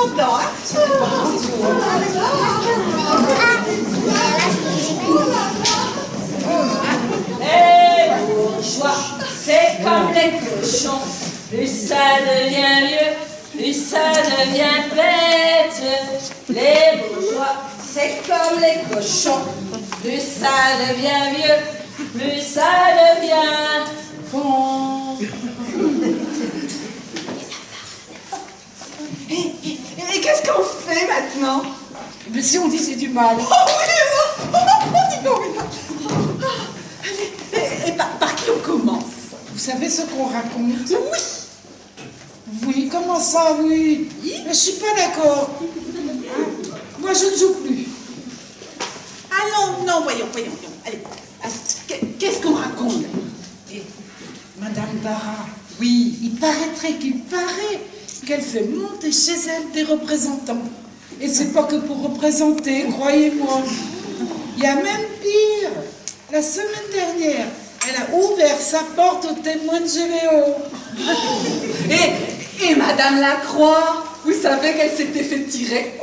dedans, hein. Bourgeois, c'est comme les cochons. Plus ça devient vieux, plus ça devient bête. Les bourgeois, c'est comme les cochons. Plus ça devient vieux, plus ça devient con. Et qu'est-ce qu'on fait maintenant? Mais si on disait du mal. Oh oui, dis donc. Et par qui on commence? Vous savez ce qu'on raconte? Oui. Oui, comment ça, oui? Mais je suis pas d'accord. Moi, je ne joue plus. Allons, non, voyons. Allez, qu'est-ce qu'on raconte? Et Madame Dara, Oui. il paraîtrait qu'elle fait monter chez elle des représentants. Et c'est pas que pour représenter, croyez-moi. Il y a même pire. La semaine dernière, elle a ouvert sa porte aux témoins de Géléo. Et Madame Lacroix, vous savez qu'elle s'était fait tirer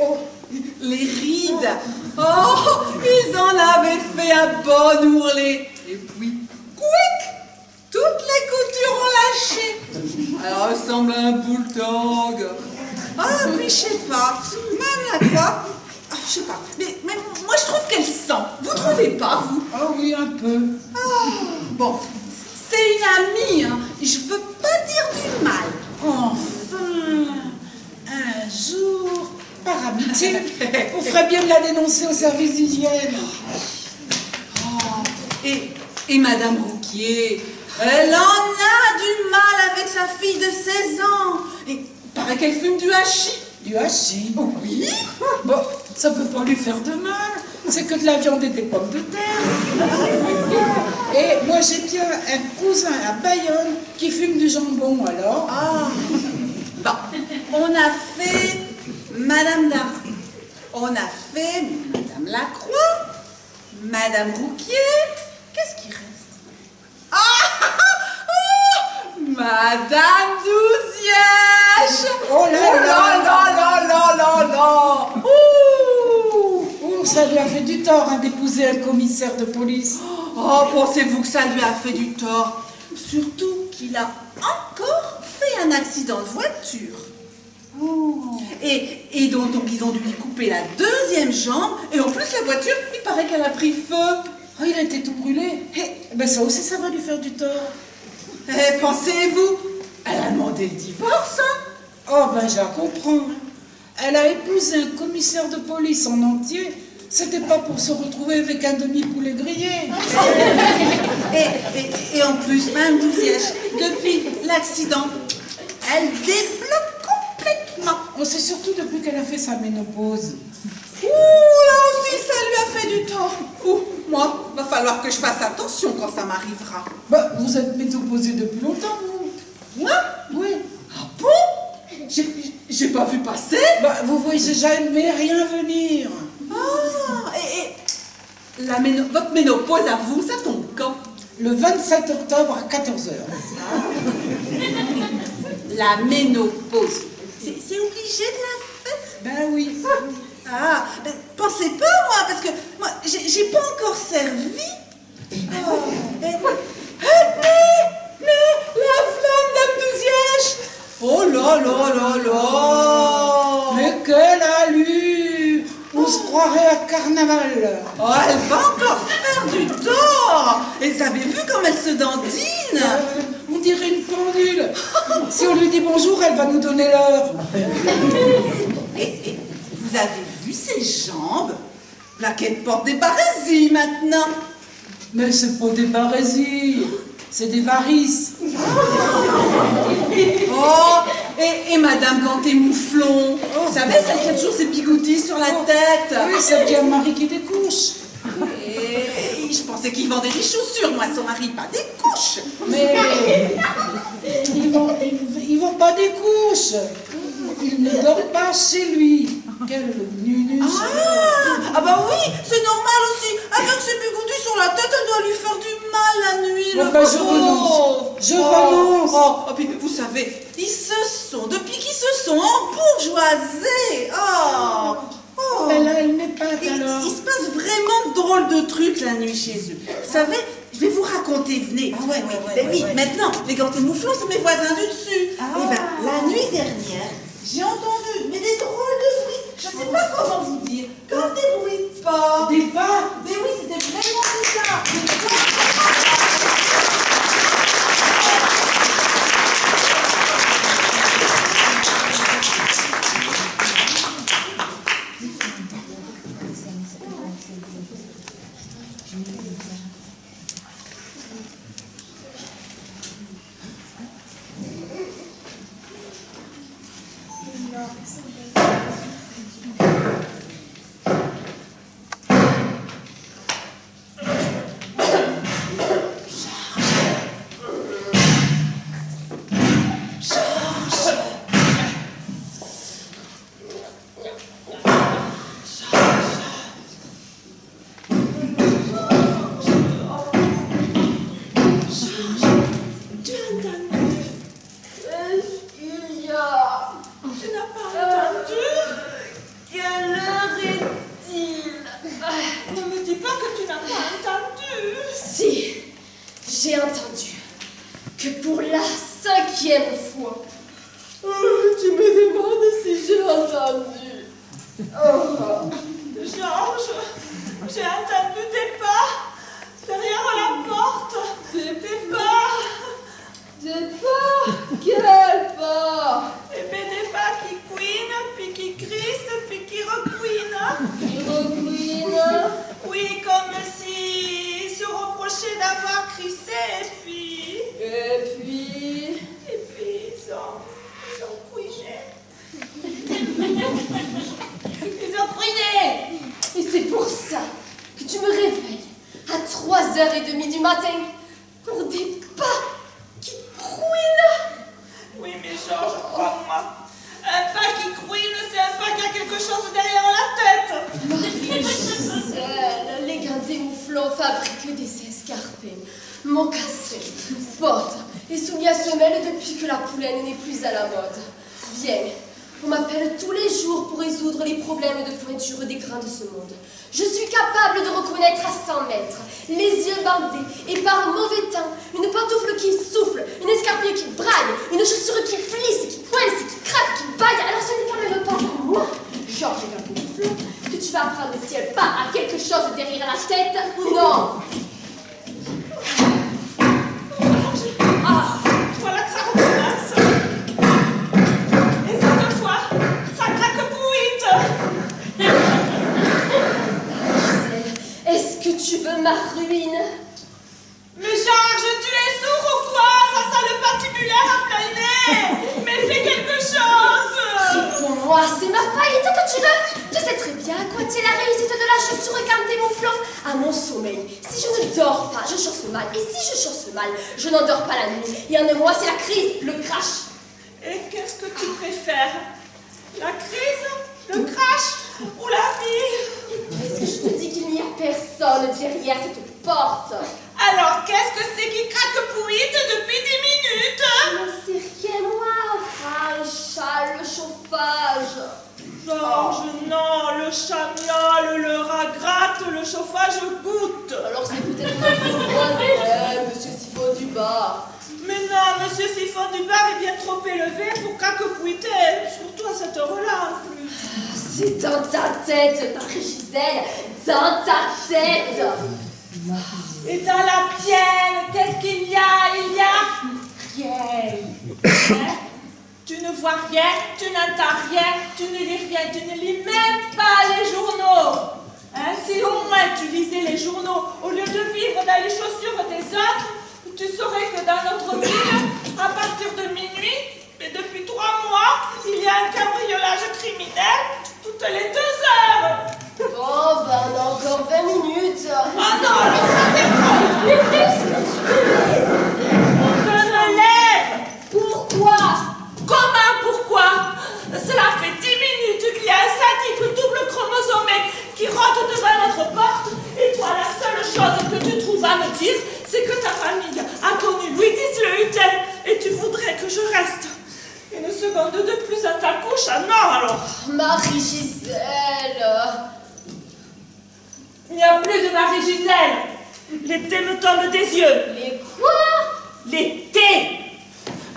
les rides. Oh, ils en avaient fait un bon ourlet. Et puis, quick, toutes les coutures ont lâché. Elle ressemble à un bulldog. Ah, puis je sais pas, Madame Lacroix, je sais pas, mais moi je trouve qu'elle sent. Vous trouvez pas, vous? Ah oui, un peu. Bon, c'est une amie, hein. Je veux pas dire du mal. Enfin, un jour, par amitié, on ferait bien de la dénoncer au service d'hygiène. Et Madame Rouquier, elle en a du mal avec sa fille de 16 ans. Et il paraît qu'elle fume du hachis. Du hachis. Oh oui. Bon, ça peut pas lui faire de mal. C'est que de la viande et des pommes de terre. Et moi, j'ai bien un cousin à Bayonne qui fume du jambon, alors. Ah. Bon, on a fait Madame Dara. On a fait Madame Lacroix, Madame Rouquier. Qu'est-ce qui reste? Madame Douzièche. Oh là là. Oh, ça lui a fait du tort hein, d'épouser un commissaire de police. Oh, pensez-vous que ça lui a fait du tort? Surtout qu'il a encore fait un accident de voiture. Et donc ils ont dû lui couper la deuxième jambe. Et en plus, la voiture, il paraît qu'elle a pris feu. Oh, il a été tout brûlé. Ben ça aussi, ça va lui faire du tort. Pensez-vous, elle a demandé le divorce, hein? Oh, ben je la comprends. Elle a épousé un commissaire de police en entier. C'était pas pour se retrouver avec un demi-poulet grillé. Et en plus, Madame Douzièche, depuis l'accident, elle débloque complètement. Oh, c'est surtout depuis qu'elle a fait sa ménopause. Ouh, là aussi, ça lui a fait du tort. Ouh, moi, va falloir que je fasse attention quand ça m'arrivera. Bah, vous êtes ménopausée depuis longtemps, vous. Moi? Oui. Ah bon? J'ai pas vu passer. Bah, vous voyez jamais rien venir. Ah, et votre ménopause à vous, ça tombe quand? Le 27 octobre à 14h. La ménopause. C'est obligé de la faire? Ben oui. Ah, mais pensez pas, moi, parce que moi, j'ai pas encore servi. Oh, mais la flamme d'Abdouzièche. Oh là. Mais quelle allure! On se croirait à carnaval. Oh, elle va encore faire du tort. Et vous avez vu comme elle se dandine? On dirait une pendule. Si on lui dit bonjour, elle va nous donner l'heure. Et vous avez vu ses jambes? La qu'elle porte des barésies maintenant. Mais c'est pas des barésies, c'est des varices. Oh, et Madame Ganté-Mouflon. Vous savez, celle qui a toujours ses bigoudis sur la tête. Oui, celle qui a un mari qui découche. Et je pensais qu'il vendait des chaussures, moi, son mari, pas des couches. Mais ils vont pas des couches. Il ne dort pas chez lui. Quel nunu. Ah bah oui, c'est normal aussi. Avec ses bigoudis sur la tête, elle doit lui faire du mal, la nuit, Bon, le ben, je pauvre. renonce. Je renonce. Puis vous savez, ils se sont, depuis qu'ils se sont embourgeoisés. Mais là, elle n'est pas Il alors. se passe vraiment drôle de trucs la nuit chez eux. Vous savez, je vais vous raconter, venez. Ah ouais, Oui, maintenant, les gantés-mouflons, c'est mes voisins du dessus. Et ben, la nuit dernière, j'ai entendu mais des drôles de bruits. Je ne sais pas comment vous dire. Comme des bruits de pas. Des pas. Mais oui, c'était vraiment bizarre. J'ai entendu que pour la 5e fois, tu me demandes si j'ai entendu. Georges, j'ai entendu des pas derrière la porte. Des pas. Des pas? Quels pas? Eh bien, des pas qui couinent, puis qui crissent, puis qui recouinent. Requeen. Oui, comme si se reprochaient d'avoir crissé, Et puis... ils ont couiné. Ils ont couiné. Et c'est pour ça que tu me réveilles à 3h30 du matin pour des pas qui couinent. Oui, mais Georges, crois-moi, un pas qui couine, c'est un pas qui a quelque chose derrière la tête. Marie-Gisèle, les gantés-mouflons fabriquent des escarpins, mocassins, bottes et souliers à semelles depuis que la poulaine n'est plus à la mode. Viens, on m'appelle tous les jours pour résoudre les problèmes de pointure des grains de ce monde. Je suis capable de reconnaître à 100 mètres, les yeux bandés et par mauvais temps, une pantoufle qui souffle, une escarpille qui braille, une chaussure qui plisse, qui coince, qui craque, qui baille. Alors ce n'est quand même pas à moi, Georges Ganté-Mouflon, que tu vas apprendre si elle pas à quelque chose derrière la tête ou non. Ah, voilà que ça recommence. Et cette fois, ça craque bouite. Est-ce que tu veux ma ruine? Mais Georges, tu es sourd ou quoi? Ça sent le patibulaire à plein nez. Mais fais quelque chose. Pour moi, c'est ma faillite que tu veux. Tu sais très bien à quoi tient la réussite de la chaussure Ganté-Mouflon. À mon sommeil. Si je ne dors pas, je chausse mal. Et si je chausse mal, je n'endors pas la nuit. Et en un mois, c'est la crise, le crash. Et qu'est-ce que tu préfères? La crise, le crash ou la vie? Est-ce que je te dis qu'il n'y a personne derrière cette porte? Alors, qu'est-ce que c'est qui craque bouite depuis 10 minutes? Je ne sais rien, moi. Ah, le chat, le chauffage. Georges, non, le chat miaule, le rat gratte, le chauffage goûte. Alors c'est peut-être notre voisin, monsieur Siphon du bar. Mais non, monsieur Siphon du bar est bien trop élevé pour craque-pouiter, surtout à cette heure-là en plus. C'est dans ta tête, Marie-Gisèle, dans ta tête. Et dans la tienne, qu'est-ce qu'il y a? Il y a rien. Hein? Tu ne vois rien, tu n'entends rien, tu ne lis rien, tu ne lis même pas les journaux. Hein? Si au moins tu lisais les journaux au lieu de vivre dans les chaussures des autres, tu saurais que dans notre ville, à partir de minuit, mais depuis 3 mois, il y a un cambriolage criminel toutes les 2 heures. Oh, ben on a encore 20 minutes. Ah non, alors ça c'est trop. Mais qu'est-ce que tu fais? Je me lève. Pourquoi? Comment, pourquoi? Cela fait 10 minutes qu'il y a un sadique double chromosomé qui rôde devant notre porte et toi, la seule chose que tu trouves à me dire, c'est que ta famille a connu Louis-X le Hutin et tu voudrais que je reste une seconde de plus à ta couche? Ah non alors! Marie-Gisèle! Il n'y a plus de Marie-Gisèle! Les thés me tombent des yeux! Les quoi? Les thés!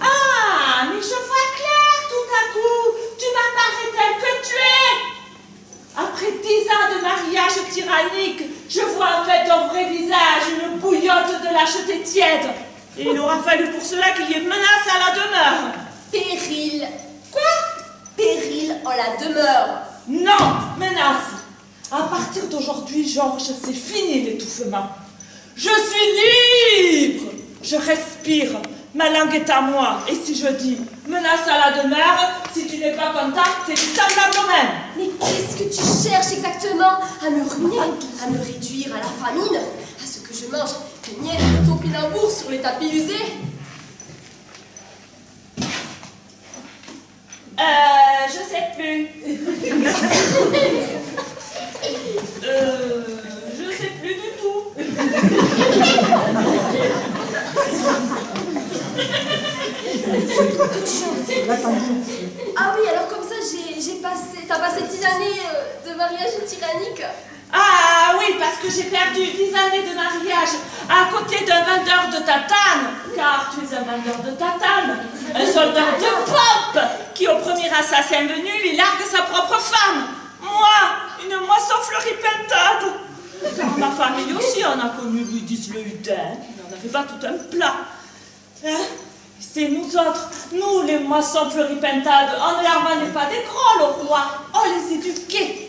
Ah, mais je vois clair tout à coup! Tu m'apparais tel que tu es! Après 10 ans de mariage tyrannique, je vois en fait ton vrai visage, une bouillotte de lâcheté tiède. Et il aura fallu pour cela qu'il y ait menace à la demeure. Péril. Quoi? Péril en la demeure. Non, menace. À partir d'aujourd'hui, Georges, c'est fini l'étouffement. Je suis libre. Je respire. Ma langue est à moi. Et si je dis menace à la demeure, si tu n'es pas contente, c'est semblable au même. Mais qu'est-ce que tu cherches exactement? À me ruiner? À me réduire à la famine? À ce que je mange des miettes de topinambour sur les tapis usés? Je sais plus. Je sais plus du tout. Ah oui, alors comme ça, t'as passé 10 années de mariage tyrannique? Ah oui, parce que j'ai perdu 10 années de mariage à côté d'un vendeur de tatane, car tu es un vendeur de tatane, un soldeur de pompe qui au premier assassin venu lui largue sa propre femme. Moi, une moisson fleurie-pintade. Dans ma famille aussi, on a connu Louis-X le Hutin, on n'avait pas tout un plat. Hein? C'est nous autres, nous les moissons fleurie-pintades, on ne leur vendait pas des grolles au roi, on les éduquait.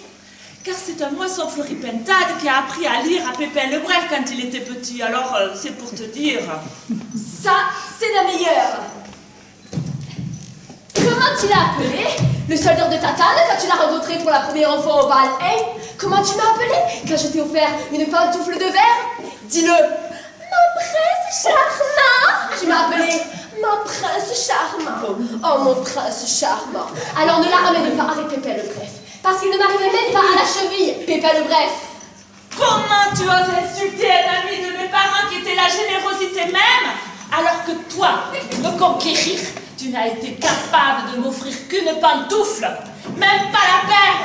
Car c'est un moisson fleurie-pintade qui a appris à lire à Pépin le Bref quand il était petit, alors c'est pour te dire. Ça, c'est la meilleure. Comment tu l'as appelé? Le soldeur de tatane quand tu l'as rencontré pour la première fois au bal, hein? Comment tu m'as appelé quand je t'ai offert une pantoufle de verre? Dis-le. Mon prince charmant. Tu m'as appelé mon prince charmant. Oh, mon prince charmant. Alors ne la ramène pas avec Pépin le Bref. Parce qu'il ne m'arrivait même pas à la cheville, Pépin le Bref. Comment tu oses insulter un ami de mes parents qui était la générosité même, alors que toi, pour me conquérir, tu n'as été capable de m'offrir qu'une pantoufle, même pas la paire.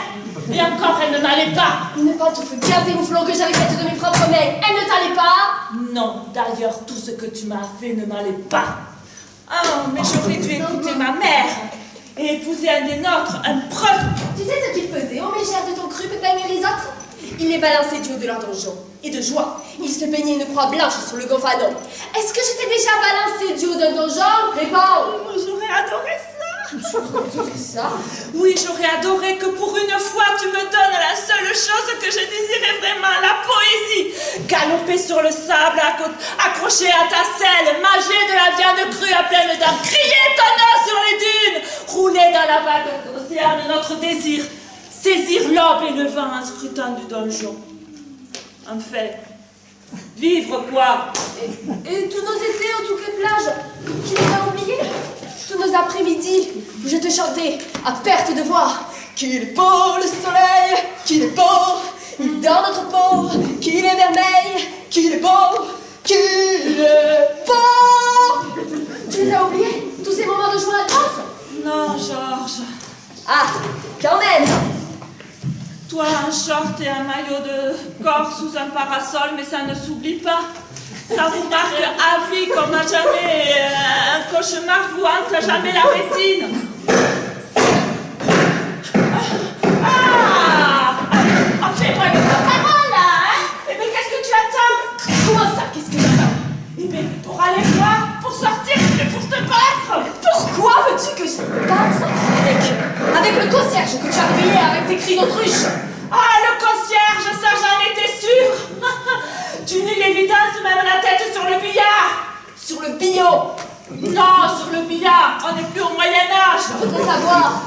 Et encore, elle ne m'allait pas. Une pantoufle bien démouflante que j'avais faite de mes propres mains, elle ne t'allait pas? Non, d'ailleurs, tout ce que tu m'as fait ne m'allait pas. Oh, mais j'aurais dû écouter ma mère et épouser un des nôtres, un preuve. Tu sais ce qu'il faisait aux mégères de ton cru, Pépin et les autres? Il les balançait du haut de leur donjon. Et de joie, il se peignait une croix blanche sur le gonfadon. Est-ce que j'étais déjà balancé du haut d'un donjon? Réponds! J'aurais adoré ça. Ça? Oui, j'aurais adoré que pour une fois tu me donnes la seule chose que je désirais vraiment, la poésie. Galoper sur le sable, accrocher à ta selle, manger de la viande crue à pleines dents, crier ton nom sur les dunes, rouler dans la vague océan de notre désir, saisir l'aube et le vent en scrutant du donjon. Enfin, vivre quoi? Et tous nos étés aux toutes les plages, tu les as oubliés? Tous nos après-midi où je te chantais à perte de voix. Qu'il est beau le soleil, qu'il est beau, il dans notre peau, qu'il est vermeil, qu'il est beau, qu'il est beau. Tu les as oubliés? Tous ces moments de joie atroce? Non, Georges. Ah, quand même. Toi, un short et un maillot de corps sous un parasol, mais ça ne s'oublie pas. Ça vous marque à vie comme à jamais un cauchemar vous hante à jamais la rétine. Fais-moi une parole là, hein? Eh bien, qu'est-ce que tu attends? Comment ça? Qu'est-ce que j'attends? Eh bien, pour aller voir, pour sortir et pour te battre. Pourquoi veux-tu que je me batte avec le concierge que tu as payé avec tes cris d'autruche? Ah, le concierge, ça j'en étais sûre. Tu n'eus l'évidence même la tête sur le billard. Sur le billot. Non, sur le billard, on n'est plus au Moyen-Âge. Faudrait savoir.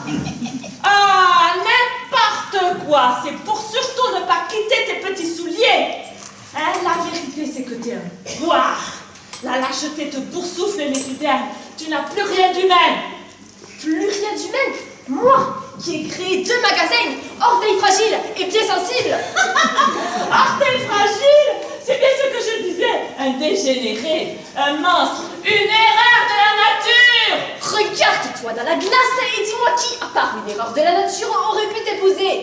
Ah, n'importe quoi. C'est pour surtout ne pas quitter tes petits souliers. Hein, la vérité, c'est que t'es un boire. La lâcheté te boursoufle les idées. Tu n'as plus rien d'humain. Plus rien d'humain? Moi, qui ai créé 2 magazines, Orteils fragiles et Pieds sensibles. Orteils fragiles, c'est bien ce que je disais. un dégénéré, un monstre, une erreur de la nature. Regarde-toi dans la glace et dis-moi qui, à part une erreur de la nature, aurait pu t'épouser.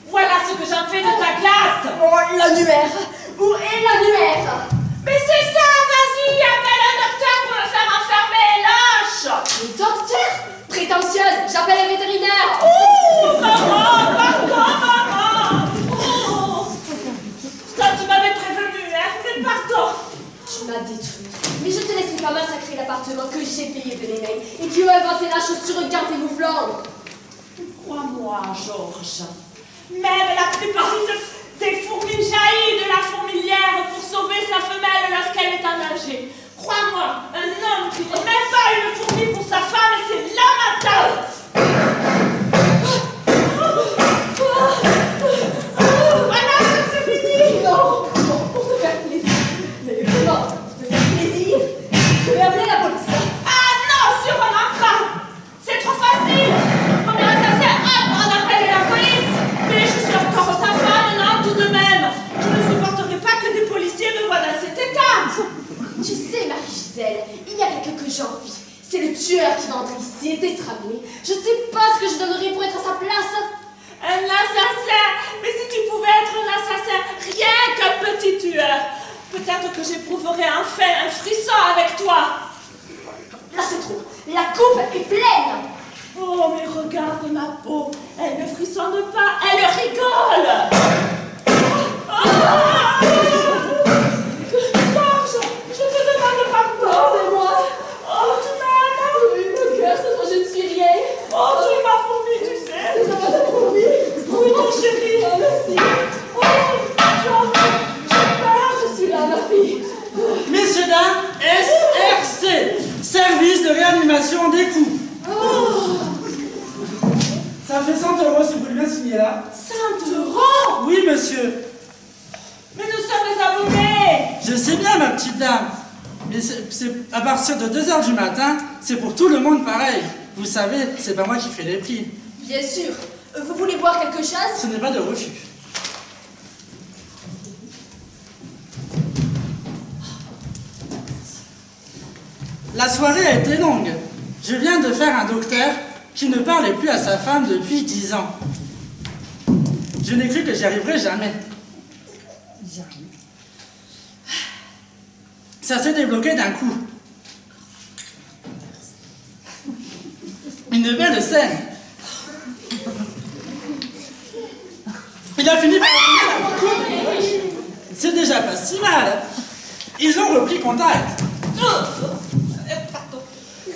Voilà ce que j'en fais de ta glace. Oh, l'annuaire. Où est l'annuaire? Mais c'est ça, vas-y, appelle un docteur pour le faire enfermer, lâche. Le docteur? Prétentieuse, j'appelle un vétérinaire. Oh, maman, pardon, maman. Oh. Ça, tu m'avais prévenu, hein, mais pardon. Tu m'as détruit. Mais je te laisse pas massacrer l'appartement que j'ai payé de les mains et qui ont inventé la chose sur un gant mouflant. Crois-moi, Georges, même la plupart des fourmis jaillit de la fourmilière pour sauver sa femelle lorsqu'elle est en danger. Crois-moi, un homme qui ne met pas une fourmi pour sa femme, c'est l'amateur. Voilà, c'est fini. Non, pour te faire plaisir. Mais comment te faire plaisir? Je vais appeler la police. Ah non, sûrement pas. C'est trop facile. Premier assassin, hop, on appelle la police. Mais je suis encore ta femme, non, tout de même. Je ne supporterai pas que des policiers me voient dans cet état. Tu sais, Marie-Gisèle, il y a quelques gens, c'est le tueur qui va entrer ici et t'étrangler. Je ne sais pas ce que je donnerais pour être à sa place. Un assassin. Mais si tu pouvais être un assassin, rien qu'un petit tueur, peut-être que j'éprouverais enfin un frisson avec toi. Là, c'est trop. La coupe est pleine. Oh, mais regarde ma peau. Elle ne frissonne pas, elle rigole. Oh, Georges, je te demande pardon. C'est moi. Oh, tu m'aimes. Oui, mon cœur, c'est moi, je ne suis rien. Oh, tu es ma fourmi, tu sais. C'est moi, ta fourmi. Oui, mon chéri. Oh, merci. Oh, Georges, j'ai peur. Je suis là, ma fille. Messieurs, dames, SRC, service de réanimation des coups. Ça fait 100 € si vous voulez bien signer là. 100 €. Oui, monsieur. Mais nous sommes des abonnés. Je sais bien, ma petite dame. Mais c'est à partir de 2 h du matin, c'est pour tout le monde pareil. Vous savez, c'est pas moi qui fais les prix. Bien sûr. Vous voulez boire quelque chose? Ce n'est pas de refus. La soirée a été longue. Je viens de faire un docteur qui ne parlait plus à sa femme depuis 10 ans. Je n'ai cru que j'y arriverais jamais. Ça s'est débloqué d'un coup. Une belle scène. Il a fini par finir la coupe. C'est déjà pas si mal. Ils ont repris contact.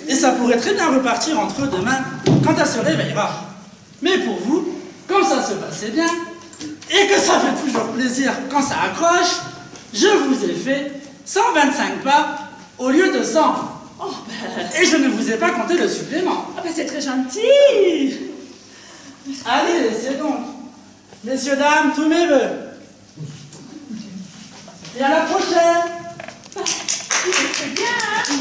Et ça pourrait très bien repartir entre eux demain, quand elle se réveillera. Mais pour vous, comme ça se passait bien, et que ça fait toujours plaisir quand ça accroche, je vous ai fait 125 pas au lieu de 100. Oh, ben. Et je ne vous ai pas compté le supplément. Ah ben c'est très gentil. Allez, c'est donc. Messieurs, dames, tous mes voeux. Et à la prochaine. C'est bien, hein?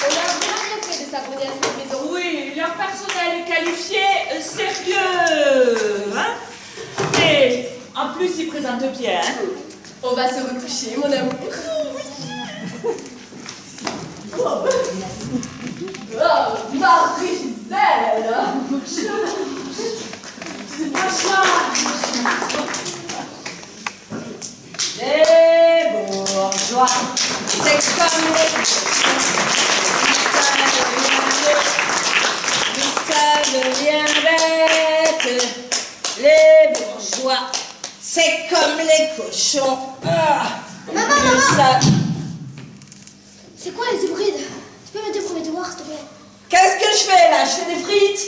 On a vraiment bien fait de s'abonner à cette maison. Oui, leur personnel est qualifié sérieux, hein? Et en plus, ils présentent bien, hein? On va se recoucher, mon amour. Oh, Marie-Gisèle! Les bourgeois, c'est comme les ça devient bête. Les bourgeois, c'est comme les cochons. Ah, Maman, ça... C'est quoi les hybrides? Tu peux me dire pour mes devoirs, s'il te plaît? Qu'est-ce que je fais là? Je fais des frites.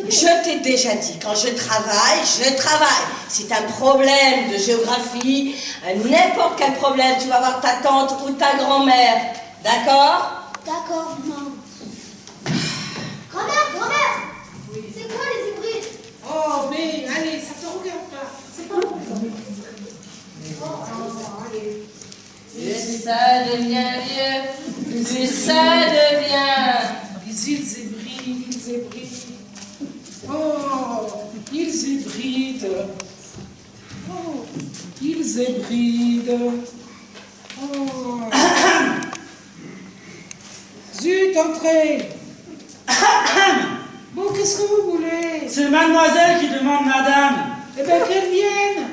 Je t'ai déjà dit, quand je travaille, je travaille. Si t'as un problème de géographie, n'importe quel problème, tu vas voir ta tante ou ta grand-mère. D'accord? D'accord, maman. Grand-mère! Oui. C'est quoi les hybrides? Oh, mais allez, ça te regarde pas. C'est pas bon. Allez. Plus ça devient vieux, plus ça devient... Ils brillent. Oh, ils Ils hybrident. Oh, ils hybrident. Oh. Zut, entrez. Bon, qu'est-ce que vous voulez? C'est mademoiselle qui demande madame. Eh bien, qu'elle vienne.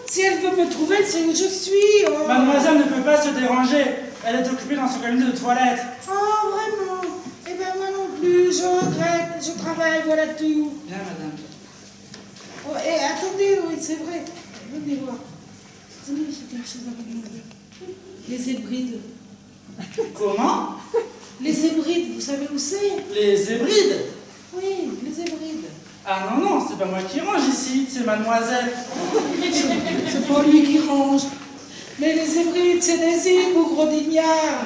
Si elle veut me trouver, elle sait où je suis. Oh. Mademoiselle ne peut pas se déranger. Elle est occupée dans son cabinet de toilette. Oh, vraiment? Eh bien, moi non plus, je regrette. Je travaille, voilà tout. Bien, madame. Oh, et attendez, oui, c'est vrai. Venez voir. Tenez, j'ai quelque chose à vous demander. Les Hébrides. Comment? Les Hébrides, vous savez où c'est? Les Hébrides? Oui, les Hébrides. Ah non, non, c'est pas moi qui range ici, c'est mademoiselle. C'est pas lui qui range. Mais les Hébrides, c'est des îles, vous gros dignards.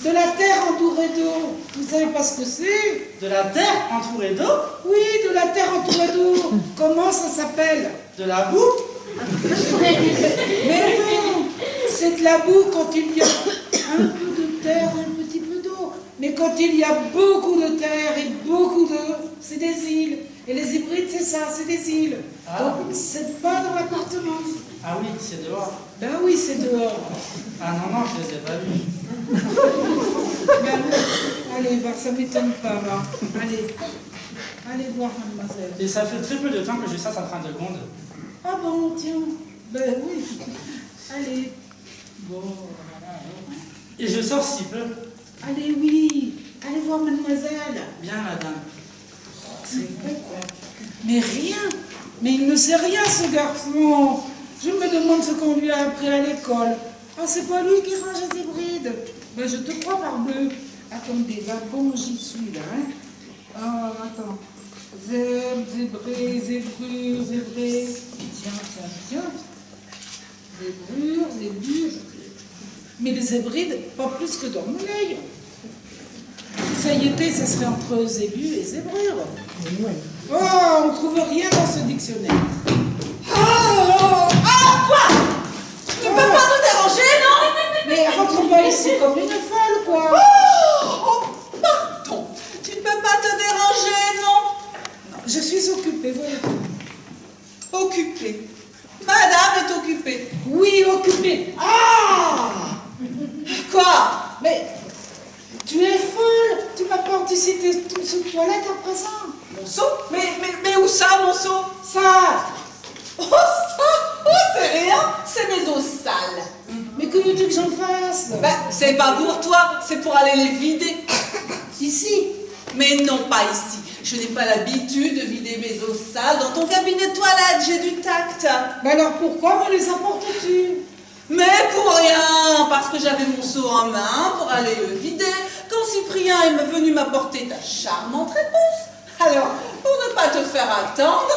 De la terre entourée d'eau. Vous savez pas ce que c'est? De la terre entourée d'eau? Oui, de la terre entourée d'eau. Comment ça s'appelle? De la boue? Mais non, c'est de la boue quand il y a un peu de terre, un petit peu d'eau. Mais quand il y a beaucoup de terre et beaucoup d'eau, c'est des îles. Et les Hébrides, c'est ça, c'est des îles. Ah. Donc, c'est pas dans l'appartement. Ah oui, c'est dehors. Ben oui, c'est dehors. Ah non, non, je les ai pas vus. Ben, allez, bah, ça m'étonne pas, va. Allez, allez voir, mademoiselle. Et ça fait très peu de temps que j'ai ça en train de gonde. Ah bon, tiens. Ben oui. Allez. Bon, voilà. Et je sors si peu. Allez, oui. Allez voir mademoiselle. Bien, madame. C'est vrai, quoi. Mais rien. Mais il ne sait rien, ce garçon. Je me demande ce qu'on lui a appris à l'école. Ah, c'est pas lui qui range les Hébrides. Ben, je te crois, parbleu. Attendez, là, bon, j'y suis, là, hein. Ah, attends. Zébré, zébrure, zébré. Tiens, tiens, tiens. Zébrure, zébrure. Mais les Hébrides, pas plus que d'ormeil. Si ça y était, ça serait entre zébu et zébrure. Oh, on ne trouve rien dans ce dictionnaire. Ah, quoi? Tu ne peux pas te déranger, non? Mais rentre pas ici comme une folle, quoi. Oh, pardon. Tu ne peux pas te déranger, non? Je suis occupée, voilà. Occupée. Madame est occupée. Oui, occupée. Ah! Quoi? Mais tu es folle. Tu m'as pas anticipé sous toilette à présent. Mon seau? Mais où ça, mon seau? Ça. Oh, ça? Oh, c'est rien. C'est mes os sales. Mais que veux-tu que j'en fasse? Ben, c'est pas pour toi, c'est pour aller les vider. Ici. Mais non, pas ici. Je n'ai pas l'habitude de vider mes os sales dans ton cabinet de toilette, j'ai du tact. Mais alors pourquoi me les apportes-tu? Mais pour rien, parce que j'avais mon seau en main pour aller le vider, quand Cyprien est venu m'apporter ta charmante réponse. Alors, pour ne pas te faire attendre...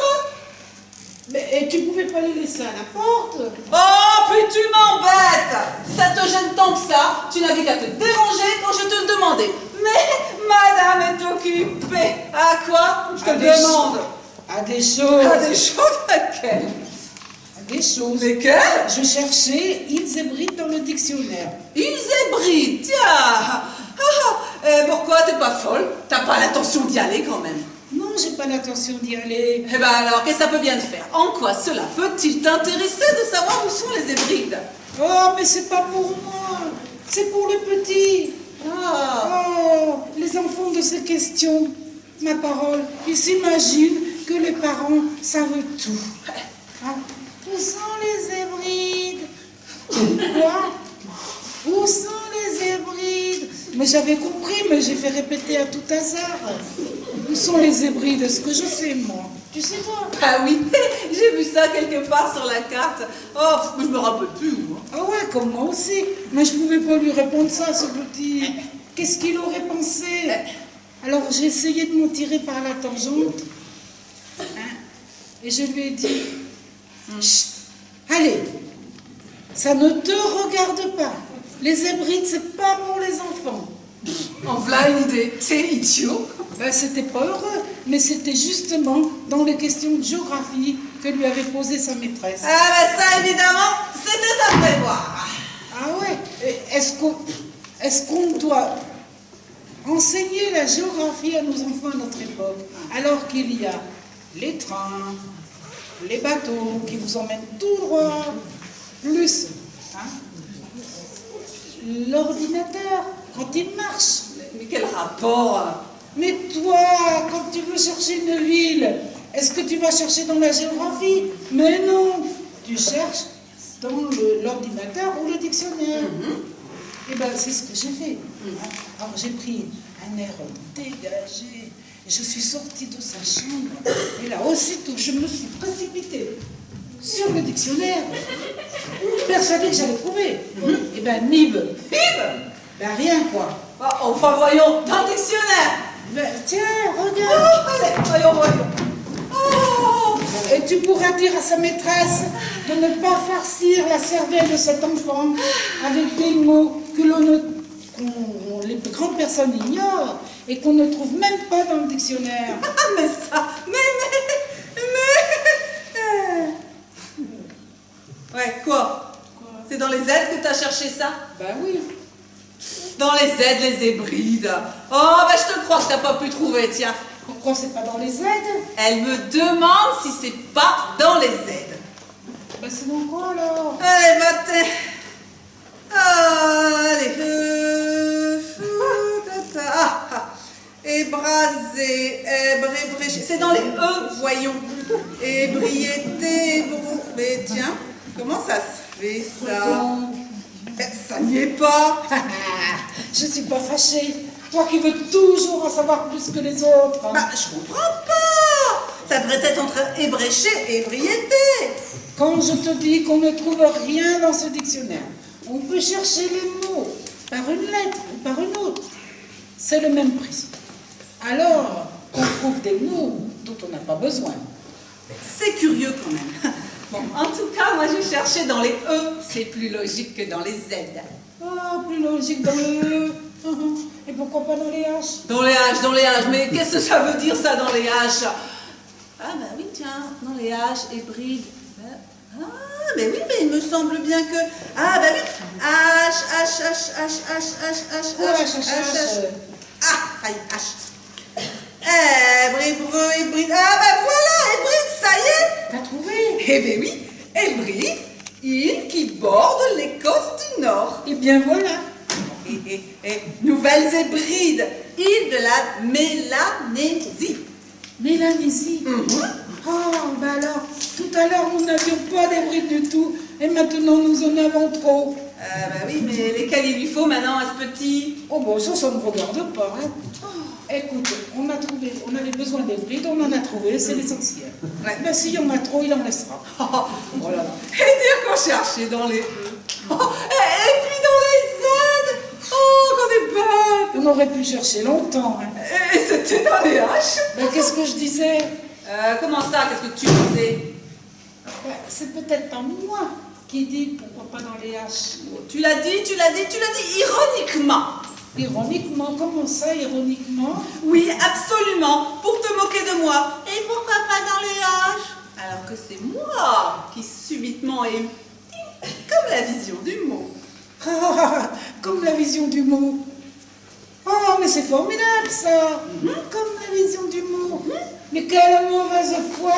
Mais et tu pouvais pas les laisser à la porte? Oh, puis tu m'embêtes! Ça te gêne tant que ça, tu n'avais qu'à te déranger quand je te le demandais. Mais madame est occupée. À quoi? Je te demande. À des choses. À des choses laquelle? À des choses. Lesquelles? Je cherchais ils Hébrides dans le dictionnaire. Ils hébrident, tiens. Et pourquoi t'es pas folle? T'as pas l'intention d'y aller quand même? Non, j'ai pas l'intention d'y aller. Eh ben alors, qu'est-ce que ça peut bien te faire? En quoi cela peut-il t'intéresser de savoir où sont les Hébrides? Oh, mais c'est pas pour moi. C'est pour les petits. Ah. Oh, les enfants de ces questions. Ma parole, ils s'imaginent que les parents savent tout. Ah, où sont les Hébrides? Quoi? Où sont les Hébrides? Mais j'avais compris, mais j'ai fait répéter à tout hasard. Où sont les Hébrides? Est-ce que je sais, moi? Tu sais, toi? Ah oui, j'ai vu ça quelque part sur la carte. Oh, je me rappelle plus, moi. Ah ouais, comme moi aussi. Mais je pouvais pas lui répondre ça, ce petit. Qu'est-ce qu'il aurait pensé? Alors j'ai essayé de m'en tirer par la tangente. Hein, et je lui ai dit, chut, allez, ça ne te regarde pas. Les Hébrides, c'est pas pour les enfants. En voilà une idée. C'est idiot. Ben, c'était pas heureux, mais c'était justement dans les questions de géographie que lui avait posé sa maîtresse. Ah ben ça, évidemment, c'était à prévoir. Ah ouais, et est-ce qu'on doit enseigner la géographie à nos enfants à notre époque, alors qu'il y a les trains, les bateaux qui vous emmènent tout droit, plus l'ordinateur quand il marche. Mais quel rapport? Mais toi, quand tu veux chercher une ville, est-ce que tu vas chercher dans la géographie? Mais non, tu cherches dans l'ordinateur ou le dictionnaire. Et bien, c'est ce que j'ai fait. Alors, j'ai pris un air dégagé. Et je suis sortie de sa chambre. Et là, aussitôt, je me suis précipitée sur le dictionnaire, persuadée que j'allais trouver. Et bien, Nib. Ben, rien, quoi. Enfin, voyons, dans le dictionnaire. Ben, tiens, regarde. Allez, voyons. Oh. Et tu pourras dire à sa maîtresse de ne pas farcir la cervelle de cet enfant avec des mots que les grandes personnes ignorent et qu'on ne trouve même pas dans le dictionnaire. Ah, mais ça, mais... Ouais, quoi? C'est dans les aides que t'as cherché ça? Ben oui. Dans les aides, les hébrides. Oh, ben je te crois que t'as pas pu trouver, tiens. Pourquoi c'est pas dans les aides? Elle me demande si c'est pas dans les aides. Ben c'est dans quoi alors? Allez, va-t'en. Allez. Ébrasé, ébréché. C'est dans les E, voyons. Ébriété, mais tiens, comment ça se fait ça? Ça n'y est pas. Je suis pas fâchée. Toi qui veux toujours en savoir plus que les autres. Bah, je comprends pas. Ça devrait être entre ébréché et ébriété. Quand je te dis qu'on ne trouve rien dans ce dictionnaire, on peut chercher les mots par une lettre ou par une autre. C'est le même principe. Alors, on trouve des mots dont on n'a pas besoin. C'est curieux quand même. Bon, en tout cas, moi je cherchais dans les E. C'est plus logique que dans les Z. Ah, plus logique dans les E. Et pourquoi pas dans les H? Dans les H. Mais qu'est-ce que ça veut dire ça dans les H? Ah bah oui, tiens, dans les H, hybride. Ah, mais oui, mais il me semble bien que... Ah bah oui, H. Ah, aïe, H. Hybride. Ah bah voilà, hybride, ça y est. T'as trouvé? Eh ben oui, hybride, île qui borde l'Écosse du Nord. Eh bien voilà. Et Nouvelles Hébrides, île de la Mélanésie. Mélanésie. Oh, bah alors, tout à l'heure, nous n'avions pas d'hybride du tout, et maintenant, nous en avons trop. Bah oui, mais lesquels il lui faut maintenant à ce petit? Oh, bon, ça ne me regarde pas, hein. Écoute, on avait besoin d'hybrides, on en a trouvé, c'est l'essentiel. Ouais. Ben, s'il y en a trop, il en laissera. Oh là là. Et dire qu'on cherchait dans les... et puis dans les Z. Oh, qu'on est bête. On aurait pu chercher longtemps, hein. Et c'était dans les H. Ben, qu'est-ce que je disais? Comment ça, qu'est-ce que tu disais? Ben, c'est peut-être pas moi qui dis pourquoi pas dans les H. Tu l'as dit ironiquement. Ironiquement, comment ça, ironiquement? Oui, absolument, pour te moquer de moi. Et pourquoi pas dans les H? Alors que c'est moi qui subitement ai eu comme la vision du mot. Ah, comme la vision du mot. Oh, mais c'est formidable ça. Comme la vision du mot. Mais quelle mauvaise foi.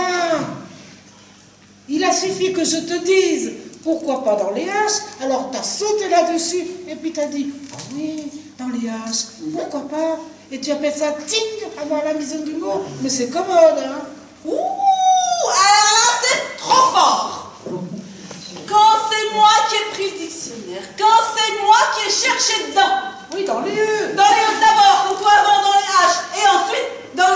Il a suffi que je te dise pourquoi pas dans les H, alors t'as sauté là-dessus et puis t'as dit oh oui, dans les H, pourquoi pas? Et tu appelles ça ting, avoir la vision du mot? Mais c'est commode, hein? Ouh, alors là, c'est trop fort. Quand c'est moi qui ai pris le dictionnaire, quand c'est moi qui ai cherché dedans. Oui, dans les E. Dans les E d'abord, ou toi avant dans les H, et ensuite dans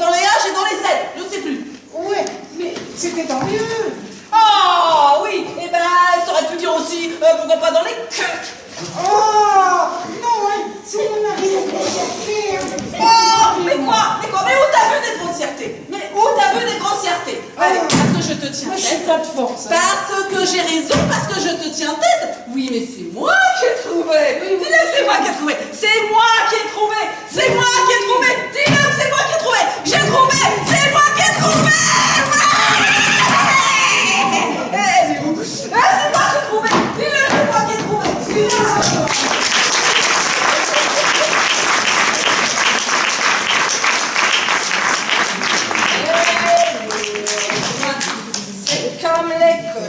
les H et dans les Z, je sais plus. Ouais, mais c'était dans les E. Oh oui, et ben, ça aurait pu dire aussi, pourquoi pas dans les cucs. Oh non, hein, c'est mon mari de grossièreté. Oh, mais quoi? Mais où t'as vu des grossièretés? Mais où t'as vu des grossièretés? Allez, parce que je te tiens Moi, je suis tête. pas de force. Hein. Parce que j'ai raison, parce que je te tiens tête. Oui, mais c'est moi qui ai trouvé. Dis-le que c'est moi qui ai trouvé. C'est moi qui ai trouvé. C'est moi qui ai trouvé. Dis-le que c'est moi qui ai trouvé. J'ai trouvé. C'est moi qui ai trouvé. C'est moi qui ai trouvé. Dis-le, c'est moi qui ai trouvé. Dis-le.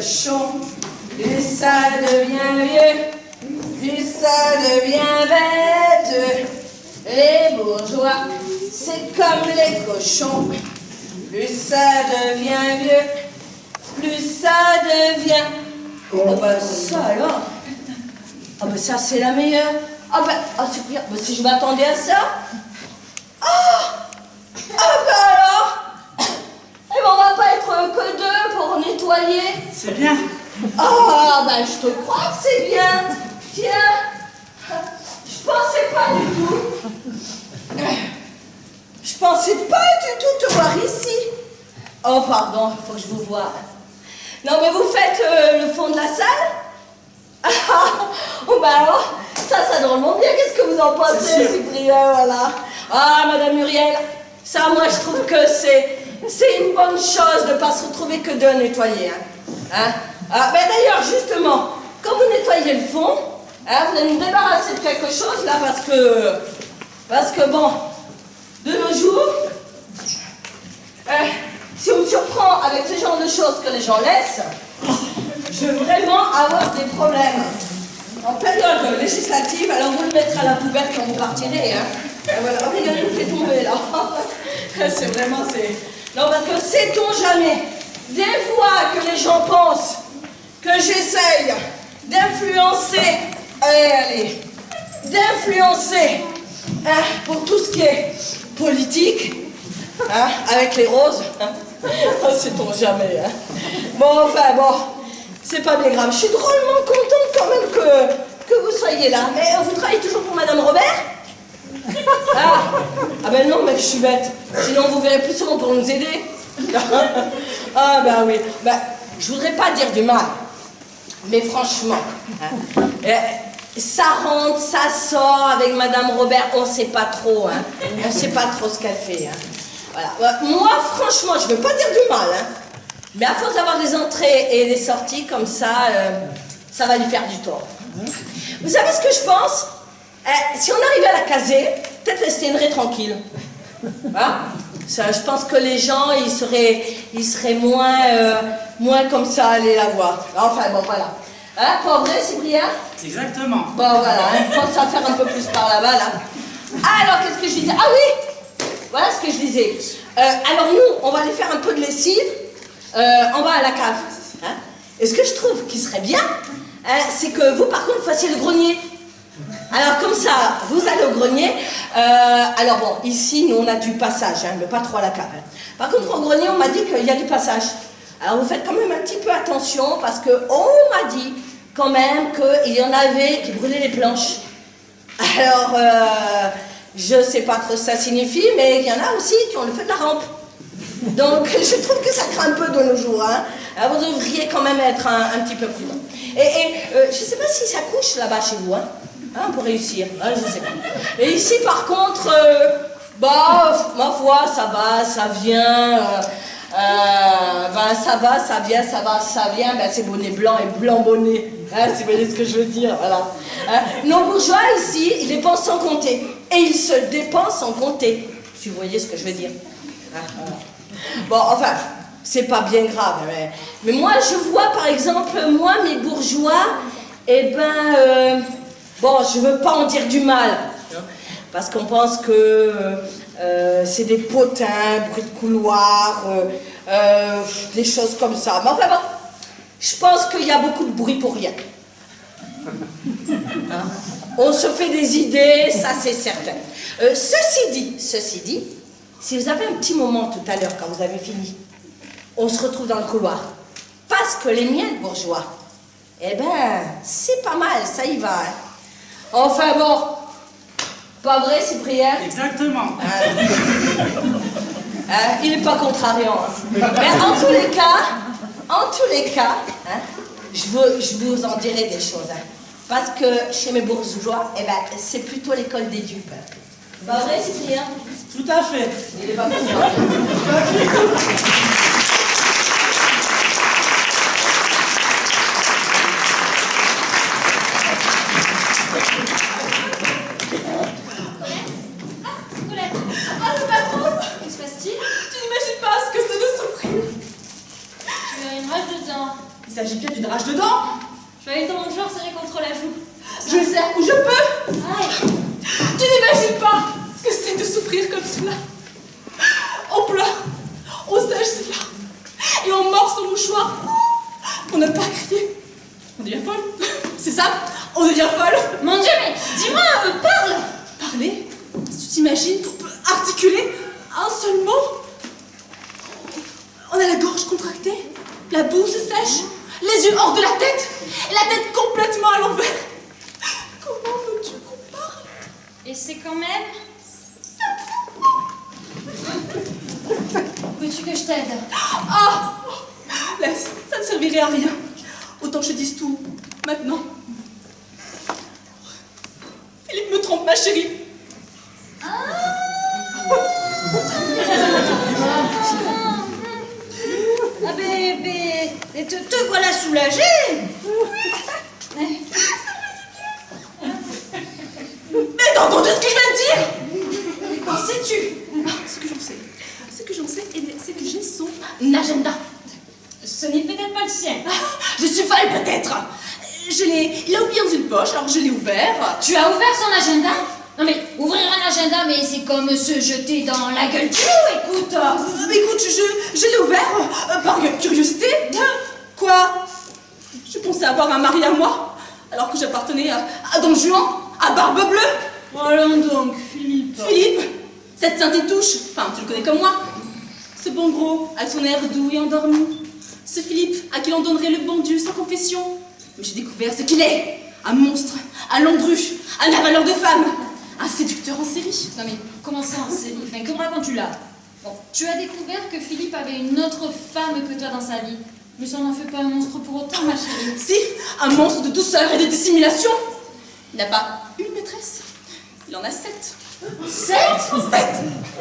cochons, plus ça devient vieux, plus ça devient bête. Les bourgeois, c'est comme les cochons, plus ça devient vieux, plus ça devient... Oh ben ça alors. Ah ben ça c'est la meilleure. Ah ben, c'est bien. Ben, si je m'attendais à ça. Ben alors. Eh ben on va pas être que deux pour nettoyer. C'est bien. Ah ben je te crois que c'est bien. Tiens. Je pensais pas du tout. Je pensais pas du tout te voir ici. Oh pardon, il faut que je vous voie. Non mais vous faites le fond de la salle? Oh bah alors, ça drôlement bien, qu'est-ce que vous en pensez, Cyprien, voilà. Ah, Madame Muriel, ça, moi, je trouve que c'est une bonne chose de ne pas se retrouver que deux nettoyer, hein. Ah, ben d'ailleurs, justement, quand vous nettoyez le fond, hein, vous allez nous débarrasser de quelque chose, là, parce que bon, de nos jours, si on me surprend avec ce genre de choses que les gens laissent, je vais vraiment avoir des problèmes. En période législative, alors vous le mettrez à la poubelle quand vous partirez. Hein. Et voilà, regardez, vous fait tomber là. C'est vraiment, non, parce que sait-on jamais, des fois que les gens pensent que j'essaye d'influencer, allez, d'influencer pour tout ce qui est politique, hein, avec les roses, hein. Sait-on jamais. Hein. Bon, enfin, bon. C'est pas bien grave. Je suis drôlement contente quand même que vous soyez là. Mais vous travaillez toujours pour Madame Robert? Ah ben non, mais je suis bête. Sinon vous verrez plus souvent pour nous aider. Ah ben oui. Ben, je voudrais pas dire du mal. Mais franchement, hein, ça rentre, ça sort avec Madame Robert, on sait pas trop. Hein. On sait pas trop ce qu'elle fait. Hein. Voilà. Moi, franchement, je veux pas dire du mal. Hein. Mais à force d'avoir des entrées et des sorties comme ça, ça va lui faire du tort. Vous savez ce que je pense? Si on arrivait à la caser, peut-être rester une raie tranquille. Hein? Ça, je pense que les gens, ils seraient moins comme ça à aller la voir. Enfin bon, voilà. Hein, pas vrai, Cyprien? Exactement. Bon, voilà, hein, je pense à faire un peu plus par là-bas, là. Alors, qu'est-ce que je disais? Ah oui! Voilà ce que je disais. Alors nous, on va aller faire un peu de lessive. En bas à la cave. Hein. Et ce que je trouve qui serait bien, hein, c'est que vous, par contre, fassiez le grenier. Alors, comme ça, vous allez au grenier. Alors, bon, ici, nous, on a du passage, hein, mais pas trop à la cave. Hein. Par contre, au grenier, on m'a dit qu'il y a du passage. Alors, vous faites quand même un petit peu attention, parce qu'on m'a dit, quand même, qu'il y en avait qui brûlaient les planches. Alors, je sais pas trop ce que ça signifie, mais il y en a aussi qui ont le feu de la rampe. Donc, je trouve que ça craint un peu de nos jours. Hein. Alors, vous devriez quand même être un petit peu prudent. Et je ne sais pas si ça couche là-bas chez vous, hein, pour réussir. Hein, je sais pas. Et ici, par contre, bah, ma foi, ça va, ça vient. Ben, ça va, ça vient, ça va, ça vient. Ben, c'est bonnet blanc et blanc bonnet. Hein, si vous voyez ce que je veux dire, voilà. Hein. Nos bourgeois, ici, ils dépensent sans compter. Et ils se dépensent sans compter. Si vous voyez ce que je veux dire. Hein, voilà. Bon, enfin, c'est pas bien grave, mais moi, je vois, par exemple, moi, mes bourgeois, eh ben, bon, je veux pas en dire du mal, hein, parce qu'on pense que c'est des potins, bruit de couloir, des choses comme ça. Mais enfin, bon, je pense qu'il y a beaucoup de bruit pour rien. Hein? On se fait des idées, ça c'est certain. Ceci dit, si vous avez un petit moment tout à l'heure, quand vous avez fini, on se retrouve dans le couloir. Parce que les miens de bourgeois, eh ben, c'est pas mal, ça y va. Hein. Enfin bon, pas vrai, Cyprien? Exactement. Il n'est pas contrariant. Hein. Mais en tous les cas, hein, je vous en dirai des choses. Hein. Parce que chez mes bourgeois, eh ben, c'est plutôt l'école des dupes. Hein. Pas vrai, Cyprien? Tout à fait. Il est pas content. Ah, c'est pas trop. Que se passe-t-il? Tu n'imagines pas ce que c'est de souffrir. Tu as une rage dedans. Il s'agit bien d'une rage de dents. Je vais ton genre serré contre la joue. Je le sais où je peux. Aïe. Tu n'imagines pas ce que c'est de souffrir comme cela. On pleure, on sèche ses larmes et on mord son mouchoir pour ne pas crier. On devient folle. C'est ça, on devient folle. Mon Dieu, mais dis-moi, parle. Parler, si tu t'imagines qu'on peut articuler un seul mot. On a la gorge contractée, la bouche sèche, les yeux hors de la tête et la tête complètement à l'envers. Comment veux-tu qu'on parle? Et c'est quand même... Veux-tu que je t'aide? Ah! Laisse, ça ne servirait à rien. Autant que je dise tout, maintenant. Philippe me trompe, ma chérie. Ah bébé, te voilà soulagée. Mais t'as entendu ce que je viens de dire? Qu'en sais-tu? Ce que j'en sais, c'est que j'ai son agenda. Ce n'est peut-être pas le sien. Je suis folle peut-être. Il a oublié dans une poche, alors je l'ai ouvert. Tu as ouvert son agenda? Non mais, ouvrir un agenda, mais c'est comme se jeter dans la gueule du loup, écoute. Écoute, je l'ai ouvert par curiosité. Quoi? Je pensais avoir un mari à moi, alors que j'appartenais à Don Juan, à Barbe Bleue. Allons donc, Philippe. Philippe, cette sainte touche, enfin tu le connais comme moi. Ce bon gros, avec son air doux et endormi. Ce Philippe, à qui l'on donnerait le bon Dieu sans confession. Mais j'ai découvert ce qu'il est. Un monstre, un landru, un avaleur de femmes. Un séducteur en série. Non mais, comment ça en série? Enfin, que me racontes-tu là? Bon, tu as découvert que Philippe avait une autre femme que toi dans sa vie. Mais ça n'en fait pas un monstre pour autant, ma chérie. Si, un monstre de douceur et de dissimulation. Il n'a pas une maîtresse, il en a 7. 7?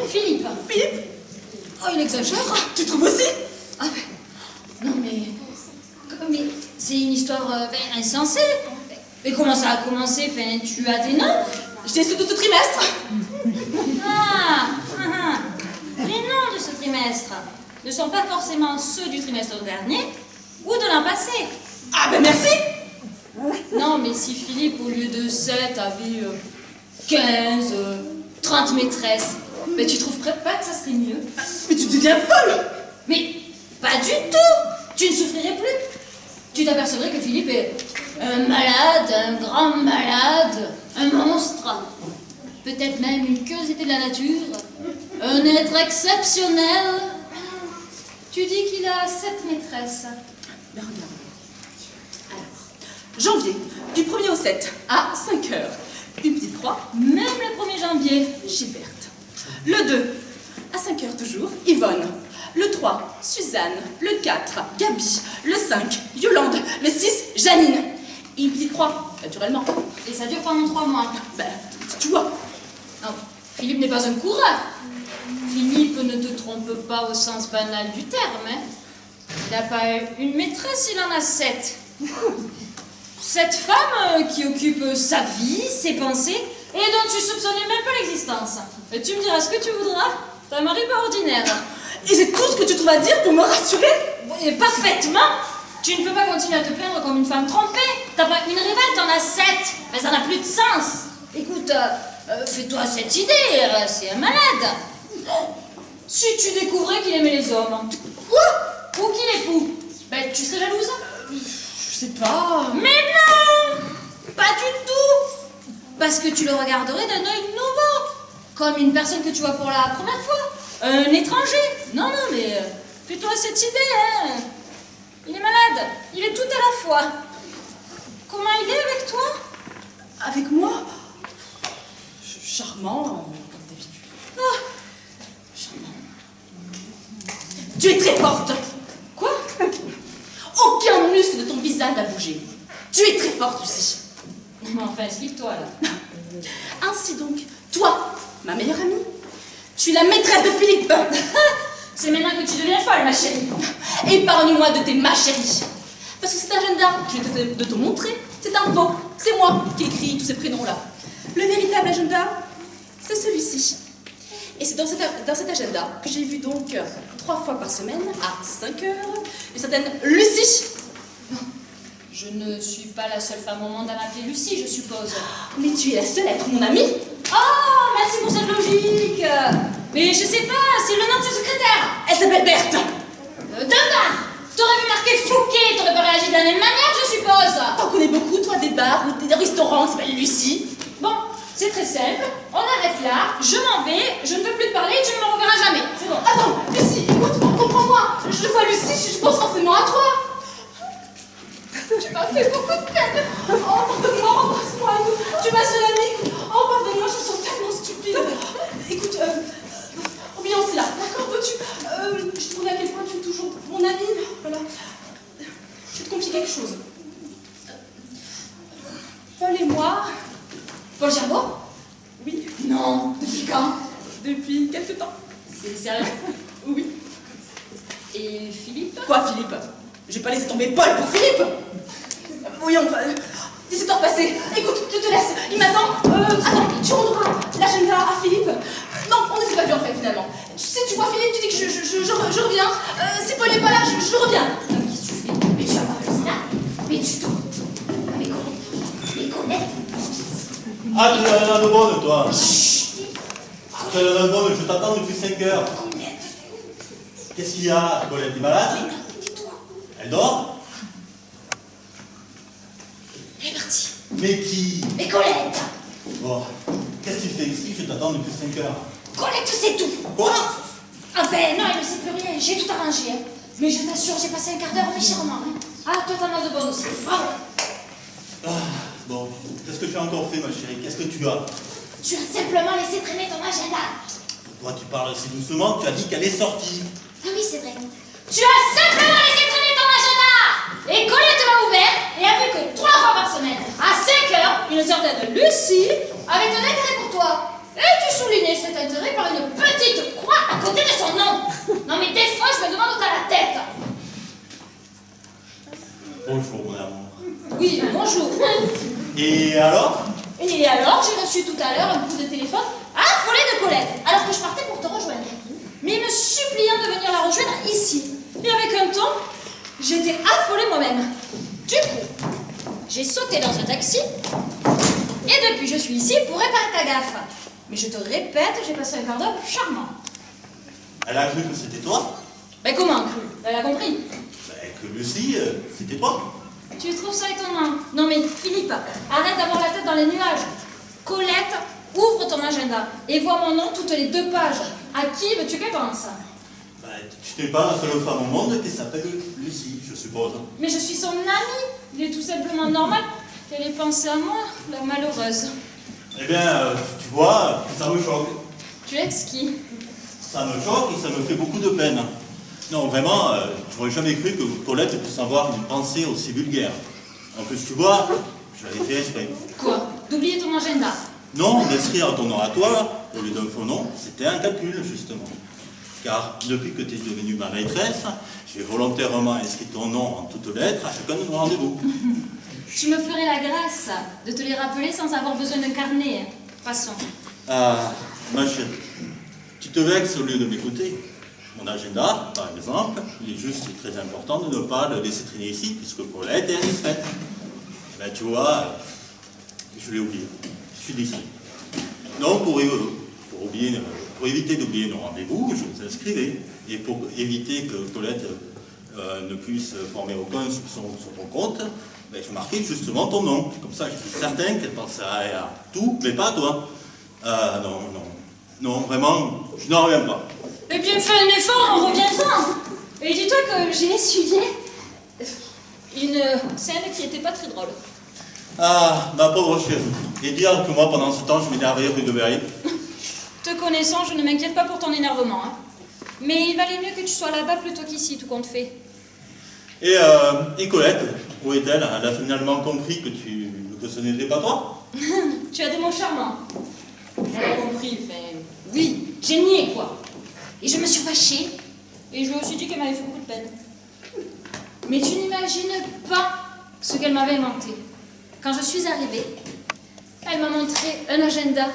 Philippe. Philippe, Oh, il exagère. tu trouves aussi? Ah ben, non mais c'est une histoire insensée. Mais comment ça a commencé? Enfin, tu as des noms? J'ai su tout ce trimestre. Les noms de ce trimestre ne sont pas forcément ceux du trimestre dernier ou de l'an passé. Ah ben merci. Non, mais si Philippe, au lieu de 7, avait 15, 30 maîtresses, ben tu trouverais pas que ça serait mieux? Mais tu deviens folle. Mais pas du tout! Tu ne souffrirais plus. Tu t'apercevrais que Philippe est un malade, un grand malade, un monstre. Peut-être même une curiosité de la nature, un être exceptionnel. Tu dis qu'il a 7 maîtresses. Mais regarde. Alors, janvier, du 1er au 7, à 5 heures. Une petite croix, Même le 1er janvier. Gilberte. Le 2, à 5 heures toujours, Yvonne. Le 3, Suzanne. Le 4, Gabi. Le 5, Yolande. Le 6, Janine. Et une petite croix, naturellement. Et ça dure pendant 3 mois. Ben, tu vois. Non, Philippe n'est pas un coureur. Philippe ne te trompe pas au sens banal du terme. Hein. Il n'a pas une maîtresse, il en a 7. Cette femme qui occupe sa vie, ses pensées, et dont tu soupçonnais même pas l'existence. Et tu me diras ce que tu voudras, t'as un mari pas ordinaire. Et c'est tout ce que tu trouves à dire pour me rassurer? Et parfaitement. Tu ne peux pas continuer à te plaindre comme une femme trompée. T'as pas une rivale, t'en as 7. Mais ça n'a plus de sens. Écoute, fais-toi cette idée, c'est un malade. Si tu découvrais qu'il aimait les hommes. Quoi? Ou qu'il est fou. Ben, tu serais jalouse? Je sais pas. Mais non! Pas du tout! Parce que tu le regarderais d'un œil nouveau. Comme une personne que tu vois pour la première fois. Un étranger. Non, mais fais-toi cette idée, hein. Il est malade. Il est tout à la fois. Comment il est avec toi? Avec moi? Charmant, comme d'habitude. Ah, Charmant. Tu es très forte. quoi? Aucun muscle de ton visage n'a bougé. Tu es très forte aussi. Mais enfin, explique-toi, là. Ainsi donc, toi, ma meilleure amie, tu es la maîtresse de Philippe. C'est maintenant que tu deviens folle, ma chérie. Épargne-moi de tes ma chérie. Parce que cet agenda que je vais de te montrer, c'est un faux. C'est moi qui écris tous ces prénoms-là. Le véritable agenda, c'est celui-ci. Et c'est dans cet agenda que j'ai vu donc 3 fois par semaine, à 5 heures, une certaine Lucie. Je ne suis pas la seule femme au monde à m'appeler Lucie, je suppose. Mais tu es la seule à être mon amie. Oh, merci pour cette logique. Mais je sais pas, c'est le nom de sa secrétaire. Elle s'appelle Berthe. Demain, t'aurais vu marquer Fouquet, t'aurais pas réagi de la même manière, je suppose. T'en connais beaucoup, toi, des bars ou des restaurants qui s'appellent Lucie. Bon, c'est très simple, on arrête là, je m'en vais, je ne veux plus te parler et tu ne me reverras jamais. C'est bon. Attends, Lucie, écoute, comprends-moi. Je vois Lucie, je pense forcément à toi. Tu m'as fait beaucoup de peine. Oh, pardonne-moi, embrasse-moi. Tu m'as seule amie. Oh, pardonne-moi, je me sens tellement stupide. Écoute, oublions cela. D'accord, peux-tu... je trouvais à quel point tu es toujours mon amie. Voilà. Je vais te confier quelque chose. Paul et moi... Paul Gerbeau? Oui. Non, depuis quand? Depuis quelque temps. C'est sérieux? Oui. Et Philippe? Quoi, Philippe? J'ai pas laissé tomber Paul pour Philippe. Voyons, 17 heures passées. Écoute, je te laisse. Il m'attend. Attends, tu rendras l'agenda à Philippe. Non, on ne s'est pas vu en fait finalement. Tu sais, tu vois Philippe, tu dis que je reviens. Si Paul n'est pas là, je reviens. Qu'est-ce que tu fais? Mais tu vas pas rester là? Mais tu t'en... Mais connais? Ah, tu es la bonne, toi. Chut. Tu es la bonne, je t'attends depuis 5 heures. Qu'est-ce qu'il y a? Colette est malade? Elle dort? Elle est partie. Mais qui? Mais Colette! Bon, qu'est-ce que tu fais ici? Je t'attends depuis 5 heures. Colette, c'est tout! Quoi? Ah ben non, elle ne sait plus rien, j'ai tout arrangé. Hein. Mais je t'assure, j'ai passé un quart d'heure méchamment. Hein. Ah, toi t'en as de bonnes aussi. Bravo! Ah, bon, qu'est-ce que tu as encore fait, ma chérie? Qu'est-ce que tu as? Tu as simplement laissé traîner ton agenda. Pourquoi tu parles si doucement? Tu as dit qu'elle est sortie. Ah oui, c'est vrai. Tu as simplement laissé traîner ton agenda. Et Colette l'a ouvert et a vu que 3 fois par semaine, à 5 heures, une certaine Lucie avait un intérêt pour toi. Et tu soulignais cet intérêt par une petite croix à côté de son nom. Non mais des fois, je me demande où t'as la tête. Bonjour, mon amour. Oui, bonjour. Et alors? Et alors, j'ai reçu tout à l'heure un coup de téléphone affolé de Colette, alors que je partais pour te rejoindre. Mais me suppliant de venir la rejoindre ici. Et avec un ton, j'étais affolée moi-même. Du coup, j'ai sauté dans un taxi, et depuis, je suis ici pour réparer ta gaffe. Mais je te répète, j'ai passé un quart d'heure charmant. Elle a cru que c'était toi? Ben comment cru? Elle a compris. Ben, que Lucie, c'était toi? Tu trouves ça étonnant? Non mais Philippe, arrête d'avoir la tête dans les nuages. Colette, ouvre ton agenda et vois mon nom toutes les 2 pages. À qui veux-tu qu'elle pense? Ben, tu n'es pas la seule femme au monde qui s'appelle Lucie, je suppose. Mais je suis son amie. Il est tout simplement normal qu'elle ait pensé à moi, la malheureuse. Eh bien, tu vois, ça me choque. Tu es exquis. Ça me choque et ça me fait beaucoup de peine. Non, vraiment, j'aurais jamais cru que Colette puisse avoir une pensée aussi vulgaire. En plus, tu vois, je l'avais fait exprès. Quoi? D'oublier ton agenda? Non, d'inscrire ton nom à toi, au lieu d'un faux nom, c'était un calcul, justement. Car depuis que tu es devenue ma maîtresse, j'ai volontairement inscrit ton nom en toutes lettres à chacun de nos rendez-vous. Tu me ferais la grâce de te les rappeler sans avoir besoin d'un carnet. Passons. Ah, ma chérie, tu te vexes au lieu de m'écouter. Mon agenda, par exemple, il est juste très important de ne pas le laisser traîner ici, puisque Colette est indiscrète. Ben, tu vois, je l'ai oublié. Je suis distrait. Non, pour éviter d'oublier nos rendez-vous, je vous inscrivais. Et pour éviter que Colette ne puisse former aucun soupçon sur ton compte, ben, je marquais justement ton nom. Comme ça, je suis certain qu'elle pensait à tout, mais pas à toi. Non, vraiment, je n'en reviens pas. Eh bien, fais un effort, reviens-en. Et dis-toi que j'ai essuyé une scène qui n'était pas très drôle. Ah, ma pauvre chérie. Et dire que moi, pendant ce temps, je m'énervais rue de Berry. Te connaissant, je ne m'inquiète pas pour ton énervement. Hein. Mais il valait mieux que tu sois là-bas plutôt qu'ici, tout compte fait. Et Colette, où est-elle? Elle a finalement compris que ce n'était pas toi? Tu as des mots charmants. Elle a compris, enfin... Oui, j'ai nié, quoi. Et je me suis fâchée. Et je lui ai aussi dit qu'elle m'avait fait beaucoup de peine. Mais tu n'imagines pas ce qu'elle m'avait inventé. Quand je suis arrivée, elle m'a montré un agenda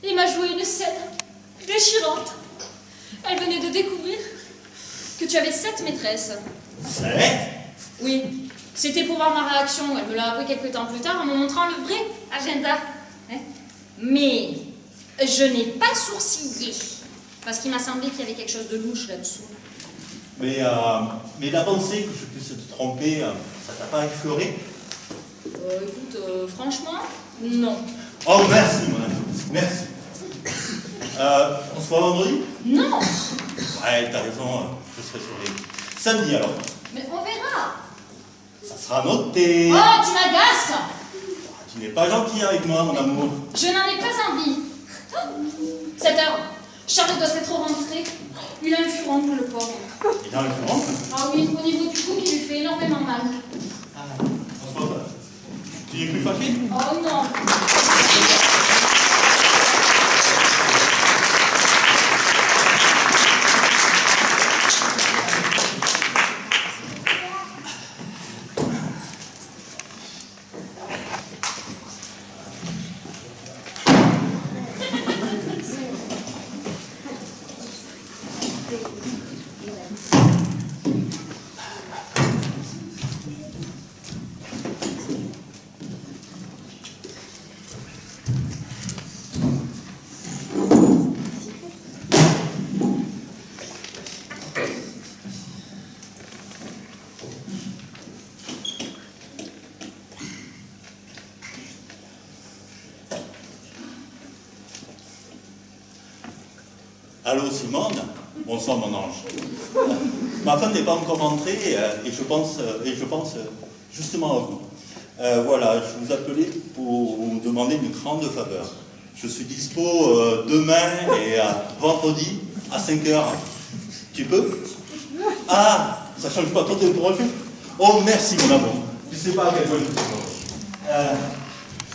et m'a joué une scène déchirante. Elle venait de découvrir que tu avais 7 maîtresses. 7? Oui, c'était pour voir ma réaction. Elle me l'a appris quelques temps plus tard en me montrant le vrai agenda. Hein? Mais je n'ai pas sourcillé, parce qu'il m'a semblé qu'il y avait quelque chose de louche là-dessous. Mais la pensée que je puisse te tromper, ça t'a pas effleuré? Écoute, franchement, non. Oh, merci, mon ami, merci. On se voit vendredi? Non. Ouais, t'as raison, je serai sur les... Samedi, alors. Mais on verra. Ça sera noté. Oh, tu m'agaces. Tu n'es pas gentil avec moi, mon amour. Je n'en ai pas envie. 7 heures. Charles doit être rentré. Il a un furoncle, le pauvre. Il a un furoncle? Ah oui, au niveau du cou qui lui fait énormément mal. On se voit pas. Tu es plus fâché? Oh non. Allô, Simone? Bonsoir, mon ange. Ma femme n'est pas encore rentrée et je pense justement à vous. Voilà, je vous appelais pour vous demander une grande faveur. Je suis dispo demain et vendredi à 5 h. Tu peux? Ah, ça change pas ton température? Oh, merci, mon amour. Tu sais pas à quel point je te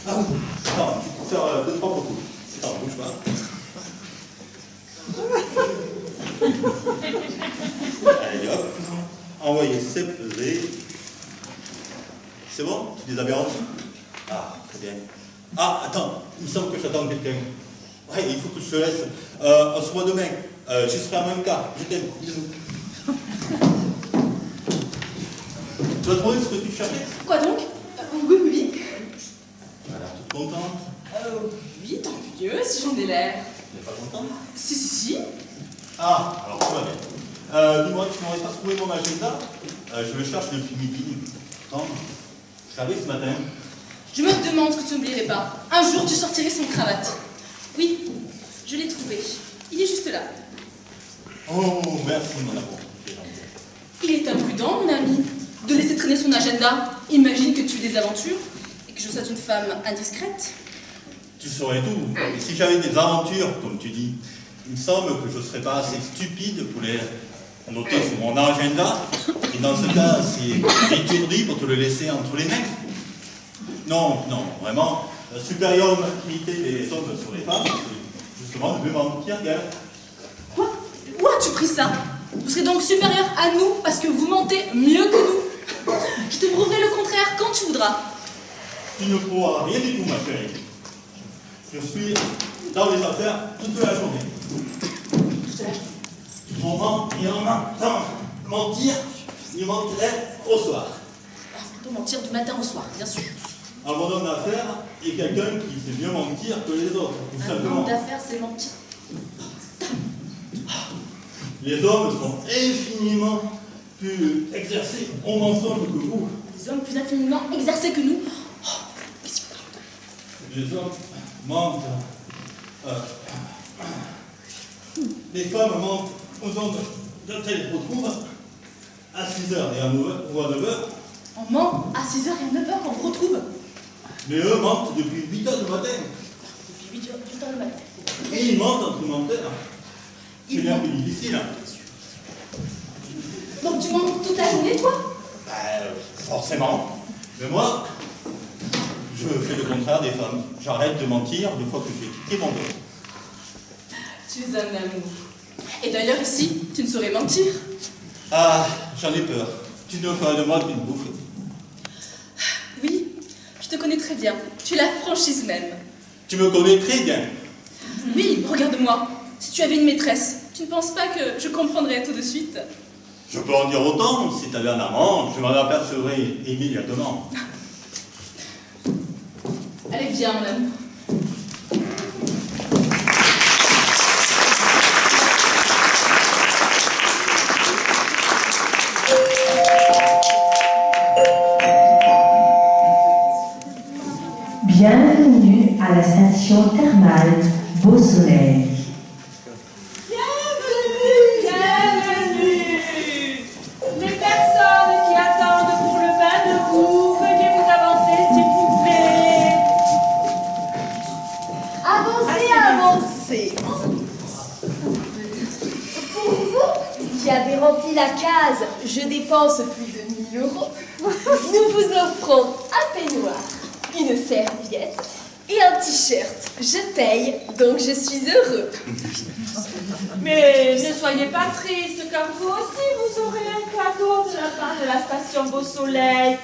attends, tu peux faire 2-3 photos. Attends, bouge pas. Allez hop, envoyez CPV. C'est bon? Tu les avais reçus? Ah, très bien. Ah, attends, il me semble que j'attends quelqu'un. Ouais, il faut que je te laisse. On se voit demain. Je serai à même cas. Je t'aime. Bisous. Tu as trouvé ce que tu cherchais? Quoi donc? Oui, oui. Voilà, toute contente? Oui, tant mieux, si j'en ai l'air. Tu n'es pas contente? Si. Ah, alors tout va bien. Dis-moi, tu n'aurais pas trouvé mon agenda? Je le cherche depuis midi. Attends, je savais ce matin. Je me demande que tu n'oublierais pas. Un jour, tu sortirais sans cravate. Oui, je l'ai trouvé. Il est juste là. Oh, merci mon amour. C'est gentil. Il est imprudent, mon ami, de laisser traîner son agenda. Imagine que tu aies des aventures et que je sois une femme indiscrète. Tu saurais tout. Et si j'avais des aventures, comme tu dis, il me semble que je ne serais pas assez stupide pour les noter sur mon agenda. Et dans ce cas, c'est étourdi pour te le laisser entre les mains. Non, vraiment, la supériorité des hommes sur les femmes, c'est justement de me mentir, gars. Quoi? Où as-tu pris ça? Vous serez donc supérieur à nous parce que vous mentez mieux que nous. Je te prouverai le contraire quand tu voudras. Tu ne pourras rien du tout, ma chérie. Je suis dans les affaires toute la journée. On ment et on entend. Mentir, il mentirait au soir. On peut mentir du matin au soir, bien sûr. Un bon homme d'affaires est quelqu'un qui sait mieux mentir que les autres, tout Un simplement. homme d'affaires, c'est mentir. Les hommes sont infiniment plus exercés au mensonge que vous. Des hommes plus infiniment exercés que nous. Les hommes mentent. Les femmes mentent aux hommes quand elles les retrouvent à 6 h et à 9 h ou à 9 h. On ment à 6 h et à 9 h qu'on vous retrouve. Mais eux mentent depuis 8 h du matin. Depuis 8 h le matin. Et ils mentent entre menteurs. C'est bien plus difficile. Hein. Donc tu mens toute la journée, toi? Forcément. Mais moi, je fais le contraire des femmes. J'arrête de mentir une fois que j'ai quitté mon dos. Tu es un amour. Et d'ailleurs ici, tu ne saurais mentir. Ah, j'en ai peur. Tu ne feras de moi qu'une bouffe. Oui, je te connais très bien. Tu es la franchise même. Tu me connais très bien. Oui, regarde-moi. Si tu avais une maîtresse, tu ne penses pas que je comprendrais tout de suite? Je peux en dire autant, si t'avais un amant, je m'en apercevrais immédiatement. Allez, viens, mon amour. Bienvenue à la station thermale Beau Soleil. Bienvenue, bienvenue. Les personnes qui attendent pour le bain de boue, veuillez vous avancer, s'il vous plaît. Avancez, avancez. Pour vous qui avez rempli la case « Je dépense plus de 1000 €», nous vous offrons un peignoir, une serviette et un t-shirt. Je paye, donc je suis heureux. Mais ne soyez pas triste, car vous aussi vous aurez un cadeau de la part de la station Beau Soleil.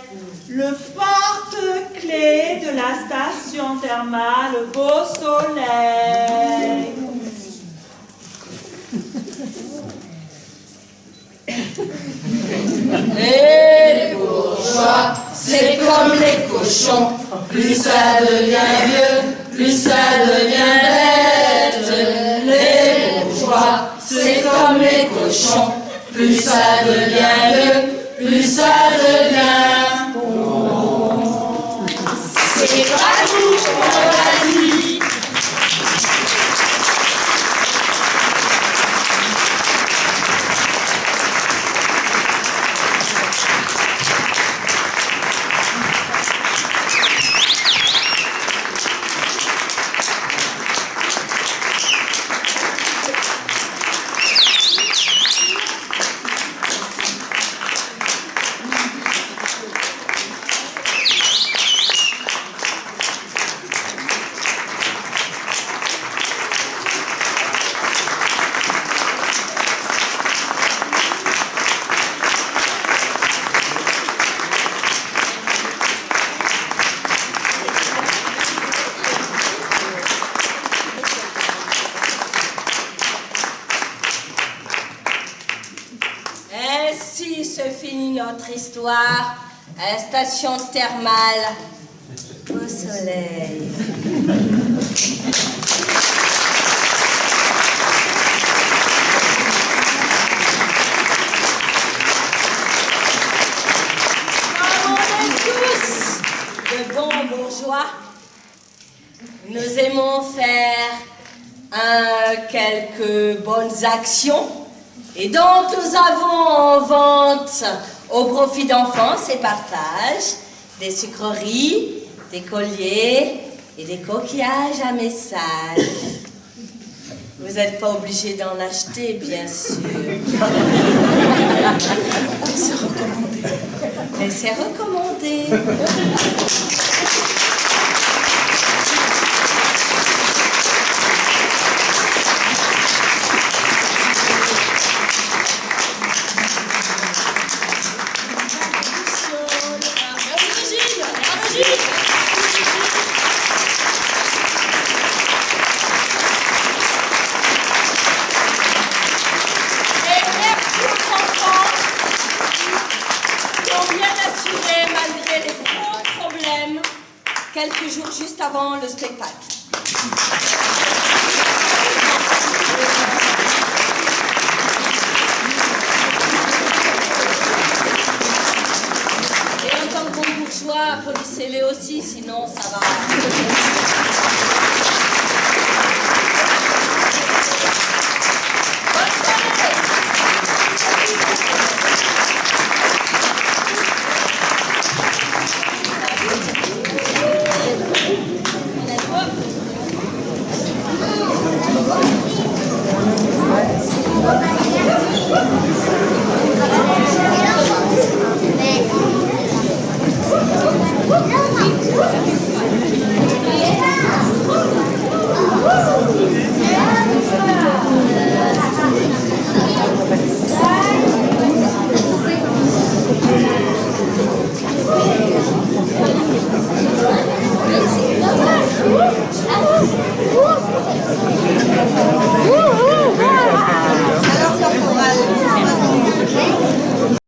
Le porte-clés de la station thermale Beau Soleil. Les bourgeois, c'est comme les cochons. Plus ça devient vieux, plus ça devient bête. Les bourgeois, c'est comme les cochons. Plus ça devient vieux, plus ça devient bon. C'est pas nous qu'on l'a dit. Ainsi se finit notre histoire à la station thermale Beau Soleil. Comme on est tous de bons bourgeois, nous aimons faire quelques bonnes actions. Et donc, nous avons en vente, au profit d'enfants et partage, des sucreries, des colliers et des coquillages à message. Vous n'êtes pas obligés d'en acheter, bien sûr. C'est recommandé. Mais c'est recommandé. Quelques jours juste avant le spectacle. Et en tant que bon bourgeois, applaudissez-les aussi, sinon ça va.